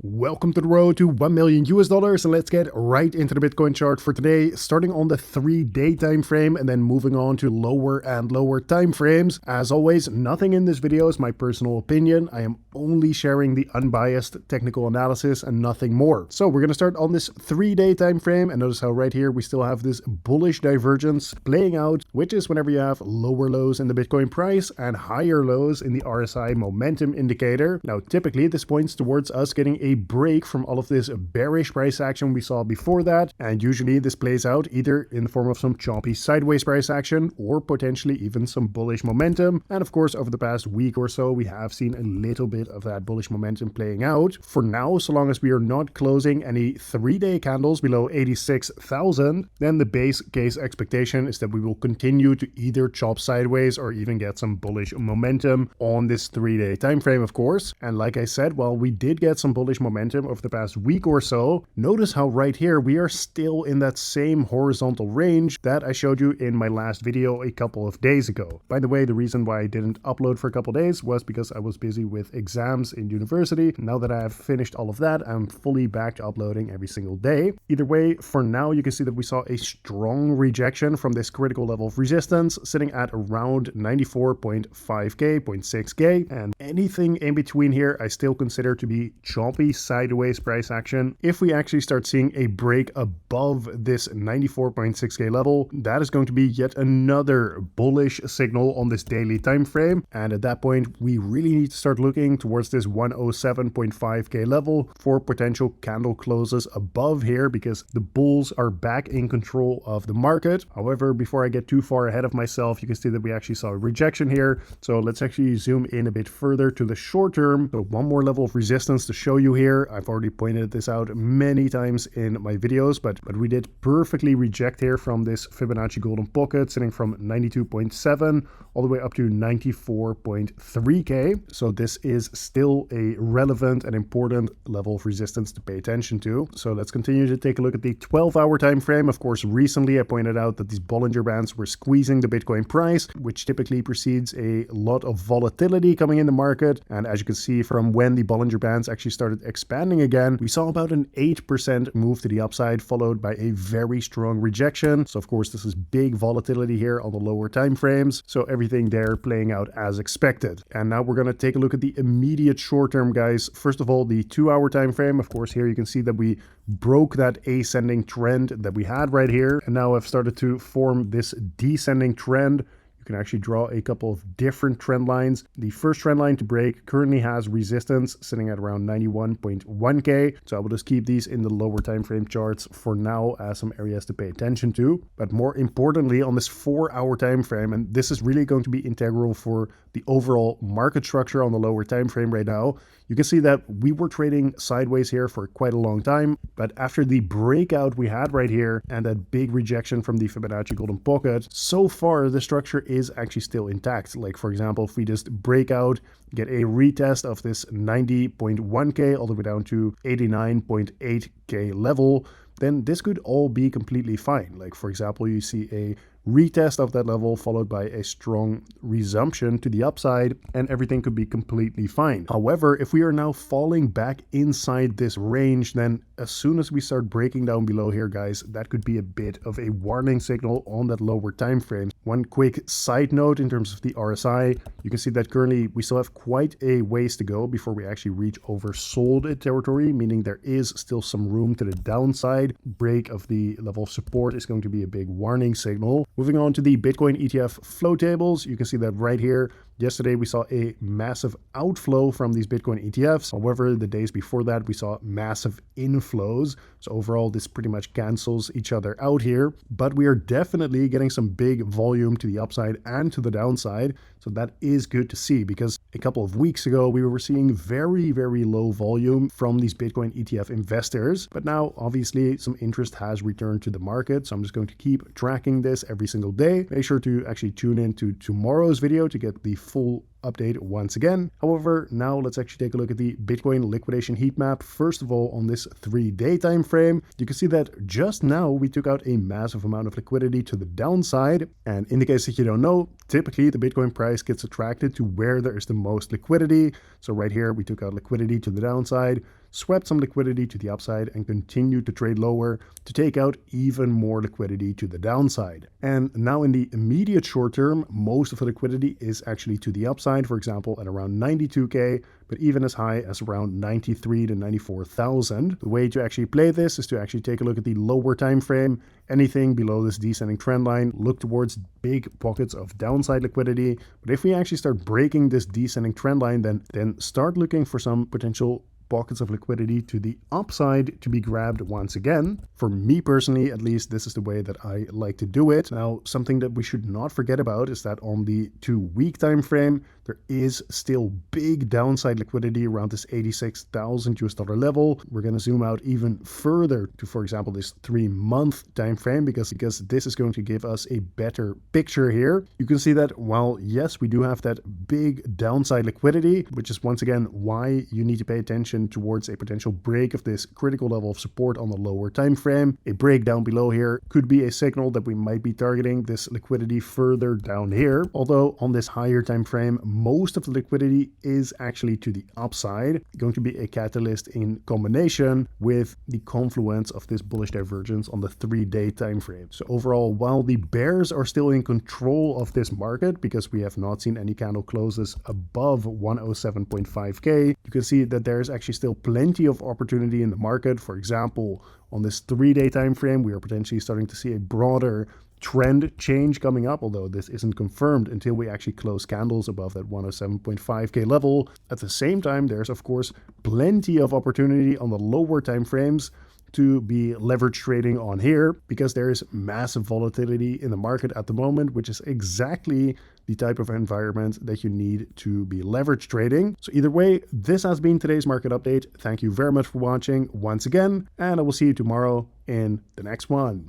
Welcome to the road to 1 million US dollars, and let's get right into the Bitcoin chart for today, starting on the 3-day time frame and then moving on to lower and lower time frames. As always, nothing in this video is my personal opinion. I am only sharing the unbiased technical analysis and nothing more. So we're going to start on this 3-day time frame, and notice how right here we still have this bullish divergence playing out, which is whenever you have lower lows in the Bitcoin price and higher lows in the RSI momentum indicator. Now typically this points towards us getting a break from all of this bearish price action we saw before that, and usually this plays out either in the form of some choppy sideways price action or potentially even some bullish momentum. And of course, over the past week or so we have seen a little bit of that bullish momentum playing out. For now, so long as we are not closing any 3-day candles below 86,000, then the base case expectation is that we will continue to either chop sideways or even get some bullish momentum on this 3-day time frame, of course. And like I said, while we did get some bullish momentum over the past week or so, notice how right here we are still in that same horizontal range that I showed you in my last video a couple of days ago. By the way, the reason why I didn't upload for a couple of days was because I was busy with exams in university. Now that I have finished all of that, I'm fully back to uploading every single day. Either way, for now you can see that we saw a strong rejection from this critical level of resistance sitting at around 94.5k, 0.6k, and anything in between here I still consider to be choppy sideways price action. If we actually start seeing a break above this 94.6k level, that is going to be yet another bullish signal on this daily time frame, and at that point we really need to start looking towards this 107.5k level for potential candle closes above here, because the bulls are back in control of the market. However, before I get too far ahead of myself, you can see that we actually saw a rejection here, so let's actually zoom in a bit further to the short term. So one more level of resistance to show you here. I've already pointed this out many times in my videos, but we did perfectly reject here from this Fibonacci golden pocket sitting from 92.7 all the way up to 94.3k. So this is still a relevant and important level of resistance to pay attention to. So let's continue to take a look at the 12-hour time frame. Of course, recently I pointed out that these Bollinger Bands were squeezing the Bitcoin price, which typically precedes a lot of volatility coming in the market. And as you can see, from when the Bollinger Bands actually started expanding again, we saw about an 8% move to the upside, followed by a very strong rejection. So of course, this is big volatility here on the lower time frames. So everything there playing out as expected. And now we're going to take a look at the immediate short term, guys. First of all, the 2-hour time frame. Of course, here you can see that we broke that ascending trend that we had right here, and now I've started to form this descending trend. You can actually draw a couple of different trend lines. The first trend line to break currently has resistance sitting at around 91.1k. So I will just keep these in the lower time frame charts for now as some areas to pay attention to. But more importantly, on this 4-hour time frame, and this is really going to be integral for the overall market structure on the lower time frame right now, you can see that we were trading sideways here for quite a long time, but after the breakout we had right here and that big rejection from the Fibonacci golden pocket, so far the structure is actually still intact. Like for example, if we just break out, get a retest of this 90.1k all the way down to 89.8k level, then this could all be completely fine. Like for example, you see a retest of that level followed by a strong resumption to the upside, and everything could be completely fine. However, if we are now falling back inside this range, then as soon as we start breaking down below here, guys, that could be a bit of a warning signal on that lower time frame. One quick side note in terms of the RSI, you can see that currently we still have quite a ways to go before we actually reach oversold territory, meaning there is still some room to the downside. Break of the level of support is going to be a big warning signal. Moving on to the Bitcoin ETF flow tables, you can see that right here, yesterday we saw a massive outflow from these Bitcoin ETFs. However, the days before that we saw massive inflows. So overall, this pretty much cancels each other out here. But we are definitely getting some big volume to the upside and to the downside. So that is good to see, because a couple of weeks ago we were seeing very, very low volume from these Bitcoin ETF investors. But now obviously some interest has returned to the market. So I'm just going to keep tracking this every single day. Make sure to actually tune in to tomorrow's video to get the full update once again. However, now let's actually take a look at the Bitcoin liquidation heat map. First of all, on this 3-day time frame, you can see that just now we took out a massive amount of liquidity to the downside. And in the case that you don't know, typically the Bitcoin price gets attracted to where there is the most liquidity. So right here, we took out liquidity to the downside. swept some liquidity to the upside and continued to trade lower to take out even more liquidity to the downside. And now in the immediate short term, most of the liquidity is actually to the upside, for example, at around 92K, but even as high as around 93 to 94,000. The way to actually play this is to actually take a look at the lower time frame. Anything below this descending trend line, look towards big pockets of downside liquidity. But if we actually start breaking this descending trend line, then start looking for some potential pockets of liquidity to the upside to be grabbed once again. For me personally, at least, this is the way that I like to do it. Now, something that we should not forget about is that on the 2-week time frame, there is still big downside liquidity around this 86,000 US dollar level. We're going to zoom out even further to, for example, this 3-month time frame because this is going to give us a better picture here. You can see that while yes, we do have that big downside liquidity, which is once again why you need to pay attention towards a potential break of this critical level of support on the lower time frame. A break down below here could be a signal that we might be targeting this liquidity further down here. Although on this higher time frame, most of the liquidity is actually to the upside, going to be a catalyst in combination with the confluence of this bullish divergence on the 3-day time frame. So overall, while the bears are still in control of this market because we have not seen any candle closes above 107.5k, you can see that there is actually still plenty of opportunity in the market. For example, on this 3-day time frame, we are potentially starting to see a broader trend change coming up, although this isn't confirmed until we actually close candles above that 107.5k level. At the same time, there's of course plenty of opportunity on the lower time frames to be leverage trading on here because there is massive volatility in the market at the moment, which is exactly the type of environment that you need to be leverage trading. So either way, this has been today's market update. Thank you very much for watching once again, and I will see you tomorrow in the next one.